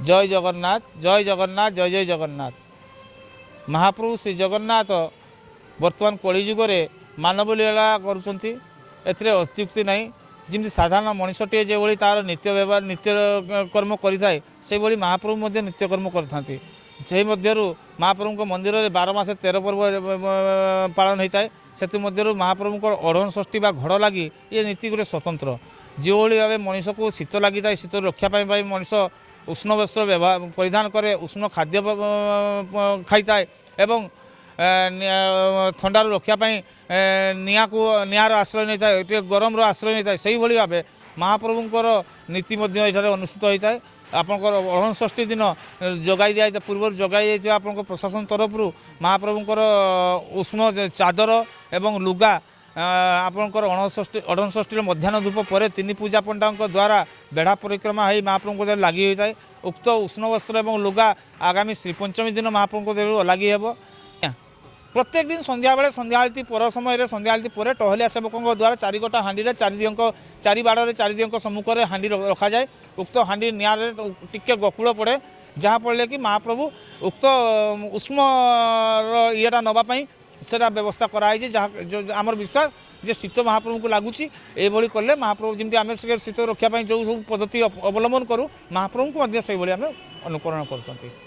जय जगन्नाथ जय जगन्नाथ जय जय जगन्नाथ। महाप्रभु श्री जगन्नाथ वर्तमान कलिजुगे मानव लीला करुँच अत्युक्ति ना जमी साधारण मनीषटे जो तार नित्य व्यवहार नित्य कर्म करें से महाप्रभु नित्यकर्म करते से महाप्रभु मंदिर में 12 मास 13 पर्व पालन होता है। से महाप्रभु अढ़न षष्ठी घड़ लगी ये नीति गोटे स्वतंत्र जो भाव मनीष को शीत लगी था शीत रक्षापी मनीष उष्ण वस्त्र व्यवहार परिधान करे उष्ण खाद्य खाई एवं थंडार रक्षापी निआर आश्रय नहीं था गरम आश्रय नहीं था से भाव महाप्रभुंर नीति अनुष्ठित होता है। आपंकर अढ़न षष्ठी दिन जगाई दिया पूर्व जगाई आप प्रशासन तरफ महाप्रभुंर उष्ण चादर एवं लुगा आपंकर अढ़न षष्ठी मध्याह्न धूप पर 3 पूजा पंडा द्वारा बेढ़ा परिक्रमा हो महाप्रभु लगी होता है। उक्त उष्ण वस्त्र एवं लुगा आगामी श्रीपंचमी दिन महाप्रभु लगी हे। प्रत्येक दिन संध्या बेले संध्या आलती पर समय संध्या आलती पर टहलिया सेवकों द्वारा 4 गोटा हाँडी चारि बाड़े 4 दियों सम्मुखें हाँडी रखा जाए। उक्त हाँडी निआर टिके गकुल पड़े जहाँफल कि महाप्रभु उक्त उष्म इटा नापी से व्यवस्था कराई जहाँ आमर विश्वास जे शीत महाप्रभु को लगुच ये कले महाप्रभु जमी आम शीत रक्षापी जो सब पद्धति अवलम्बन करूँ महाप्रभु को आम अनुकरण कर।